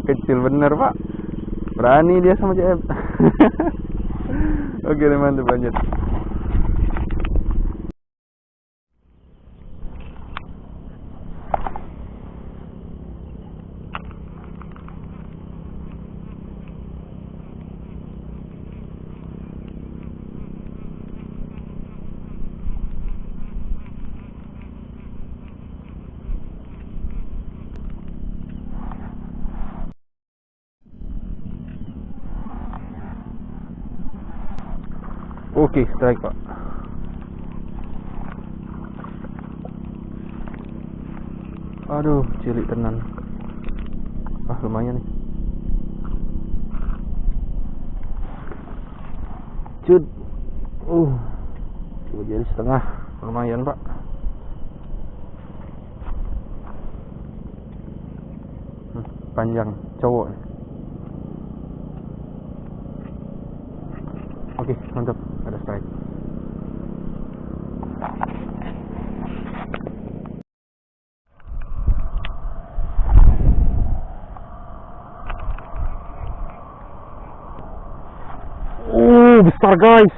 Kecil bener pak, berani dia sama CF. Oke mantap, lanjut. Oke, strike pak. Aduh, cilik tenan. Lumayan nih. Cut. 2 jari setengah. Lumayan pak. Panjang, cowok. Oke, mantap. Ada strike. Besar guys.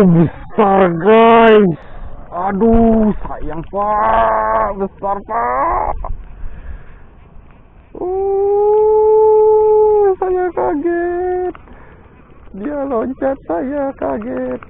Besar guys. Aduh, sayang pak. Besar pak. Saya kaget. Dia loncat, saya kaget.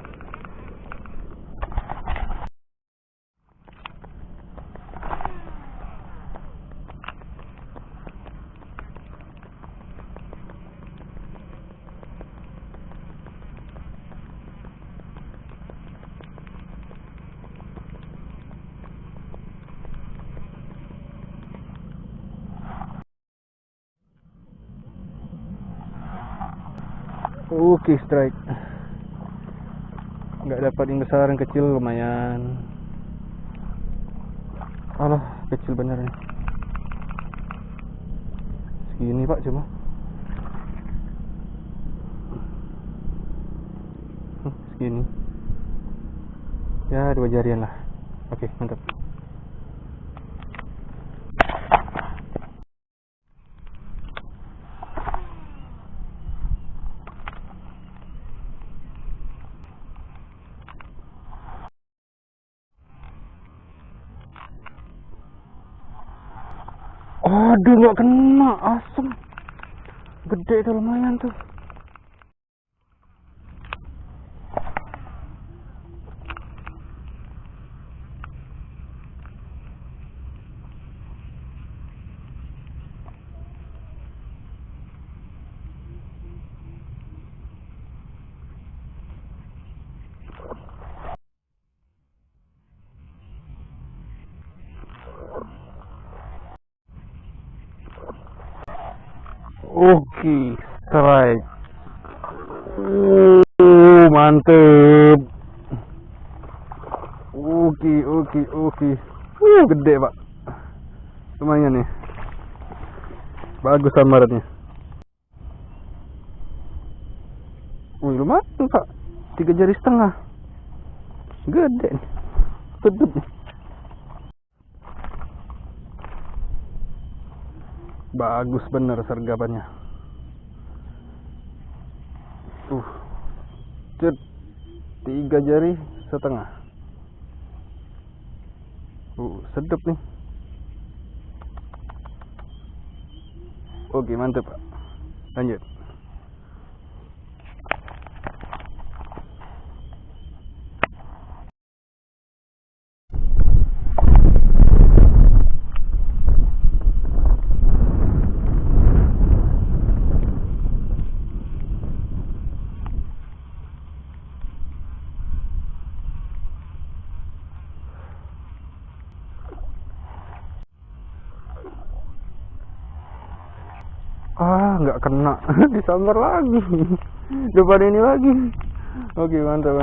Oke, strike. Nggak dapat yang besar, yang kecil lumayan. Alah, kecil bener nih. Segini pak cuma. Segini. Ya 2 jarian lah. Oke, mantap. Aduh, nggak kena, asem. Gede itu, lumayan tuh. Oke, strike. Mantep. Oke. Gede pak. Lumayan nih. Bagus sambarannya. Lumayan pak. 3 jari setengah. Gede nih. Sedap nih. Bagus bener sergapannya. Cet, 3 jari setengah. Sedap nih. Oke, mantap pak. Lanjut. Nggak kena. Disambar lagi. Depan ini lagi. Oke, mantap.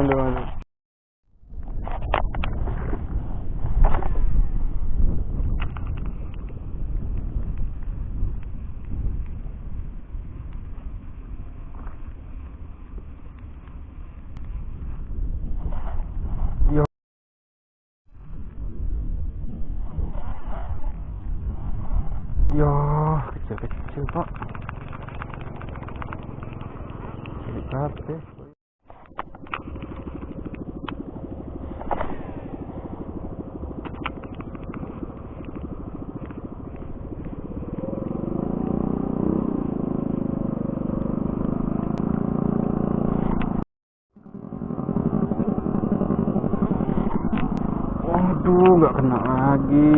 Aduh, nggak kena lagi.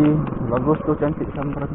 Bagus tuh, cantik sambaran.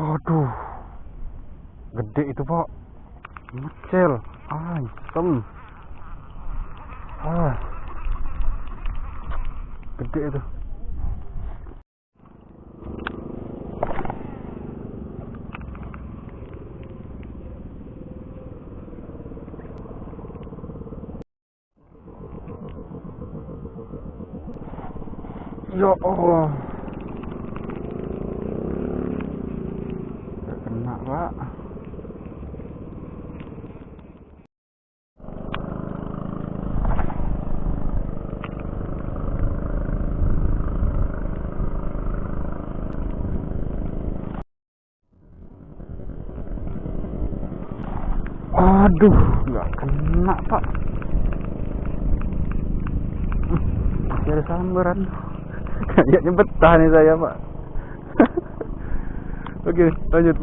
Aduh, gede itu pak, ngecel, asem, gede itu. Ya Allah, gak kena pak. Aduh, nggak kena pak. Masih ada sambaran. Kayaknya betah nih saya pak. Oke, lanjut.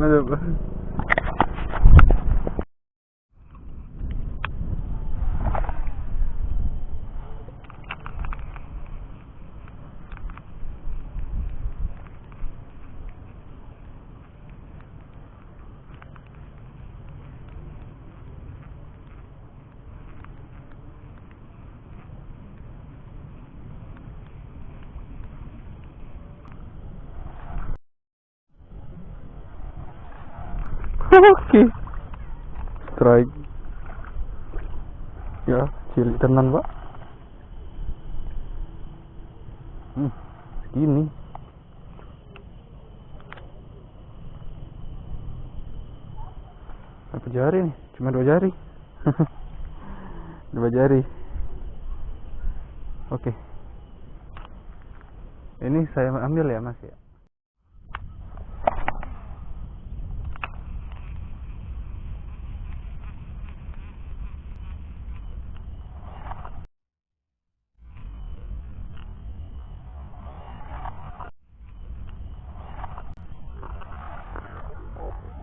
Oke, strike. Ya, cilik tenan pak. Segini. Apa jari nih? Cuma 2 jari. 2 jari. Oke. Ini saya ambil ya mas ya.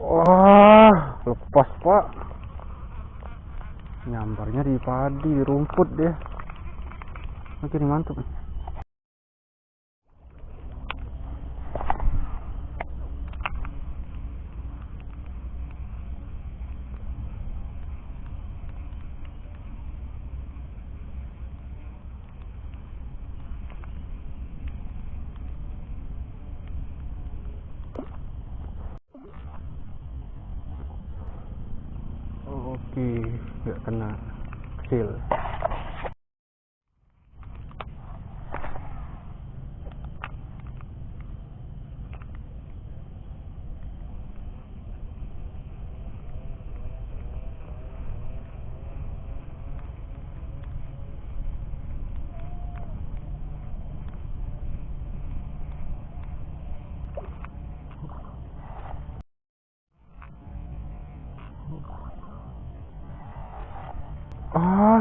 Wah, lepas pak. Nyambarnya di padi, rumput deh. Oke, ini mantap. Oke, nggak kena, kecil.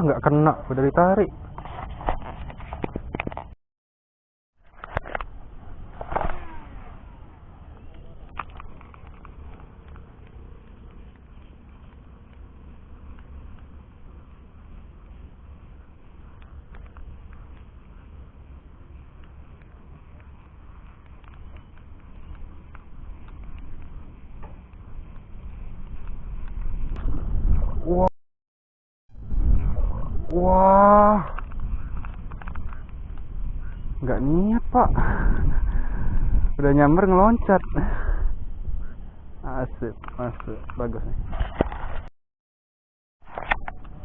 Nggak kena, udah ditarik. Wah, nggak niat pak, udah nyamber ngeloncat. Asik, masuk, bagus nih.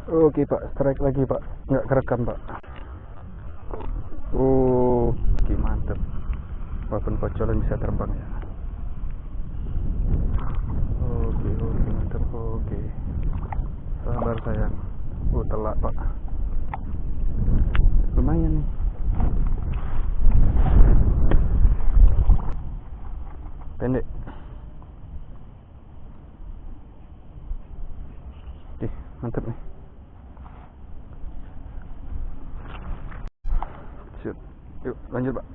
Oke pak, strike lagi pak, nggak kerekam pak. Oke, mantep. Walaupun kocolan bisa terbang ya. Oke, mantep. Oke, sabar sayang. Telak pak, lumayan nih. pendek. Oke, mantap nih. Shoot. Yuk lanjut Pak.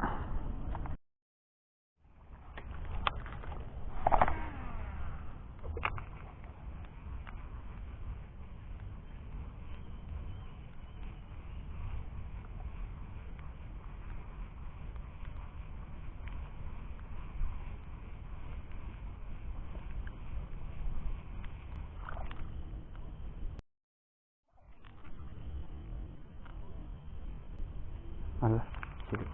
Alah, jadi.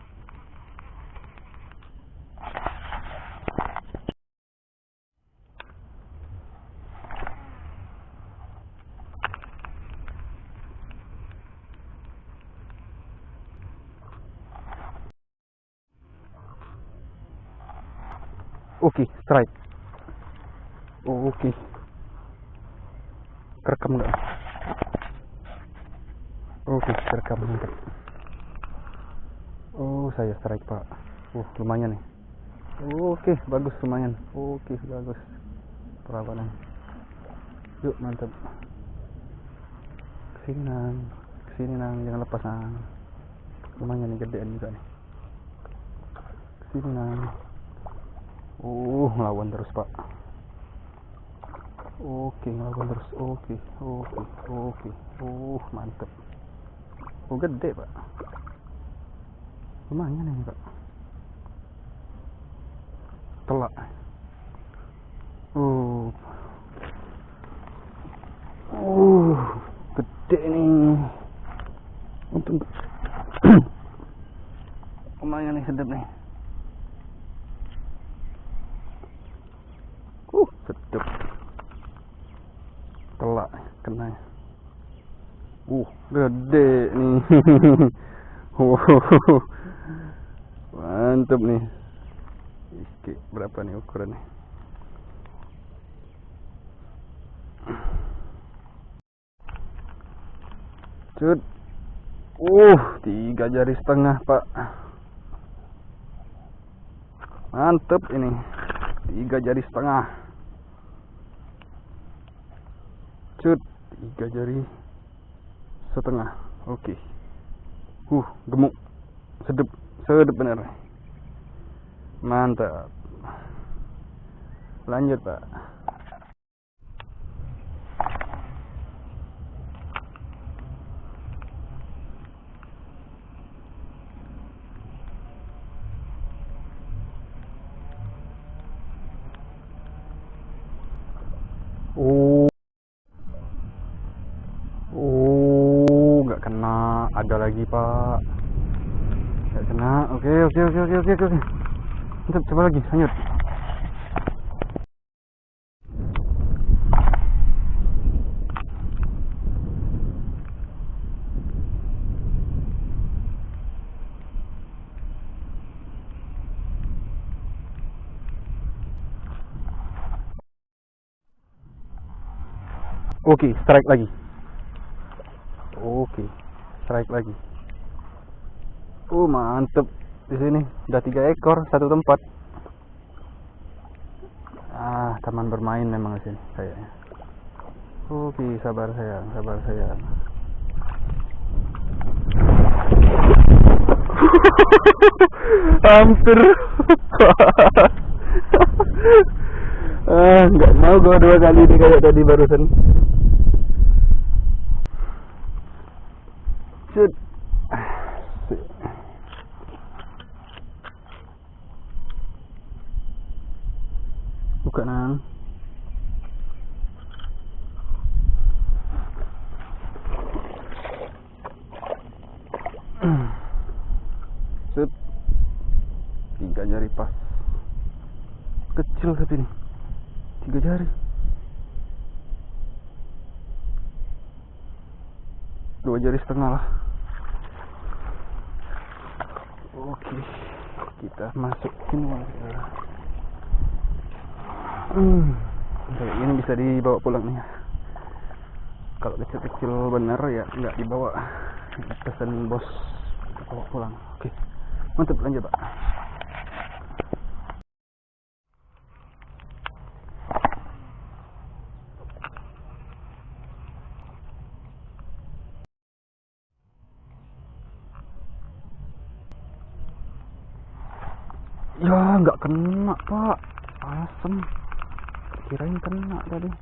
Oke, strike. Oke. Kerekam nggak? Oke, kerekam mantap. Oh, saya strike Pak. Lumayan nih. Oke, bagus lumayan. Oke, bagus. Perawanan. Yuk, mantap. Kesini nang, jangan lepas nang. Lumayan nih, gedean juga nih. Kesini nang. Ngelawan terus Pak. Oke, ngelawan terus. Oke. Mantap. Gede Pak. Lumayan ini Pak. Telak. Gede nih. Untung. Lumayan nih, sedap nih. Sedap. Telak kena. Gede nih. Mantap nih. Oke, berapa nih ukurannya? Cut. 3 jari setengah Pak. Mantap ini. 3 jari setengah. Cut. 3 jari setengah. Oke. Gemuk. Sedap bener. Mantap. Lanjut Pak. Nggak kena. Ada lagi Pak. Nggak kena. Oke. Mantap, coba lagi, lanjut. Oke, strike lagi. Mantep. Di sini udah 3 ekor, satu tempat. Taman bermain memang di sini kayaknya. Oke, sabar sayang. Hampir. Nggak mau gua 2 kali ini kayak tadi barusan. Shoot. Buka nang. Shoot. 3 jari pas. Kecil tapi ini. 3 jari. 2 jari setengah lah. Oke, kita masukin warga. Ini bisa dibawa pulang nih. Kalau kecil-kecil bener ya nggak dibawa. Pesan bos bawa pulang. Oke, mantap, lanjut Pak. Ya nggak kena pak, asem. Kirain kena tadi.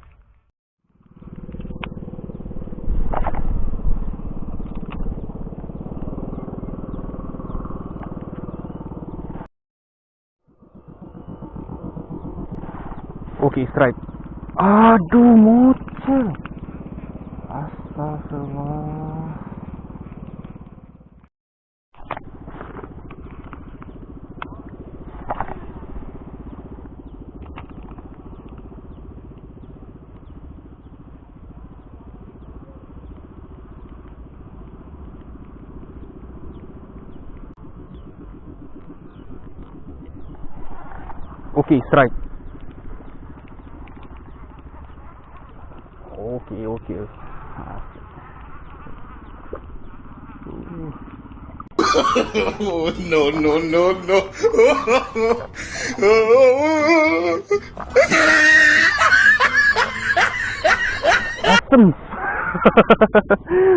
Oke, strike. Aduh, mocel. Astagfirullah. Oke, strike. Oke. Oh, no, no, no, no. Asem.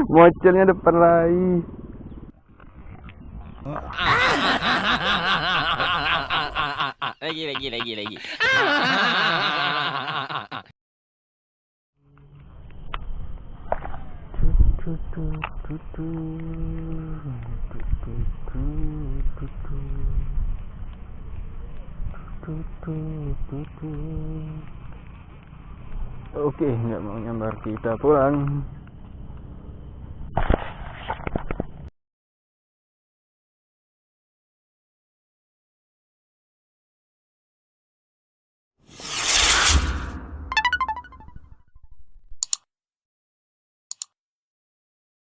Mocelnya depan lagi. Lagi. Oke, nggak mau nyambar, kita pulang.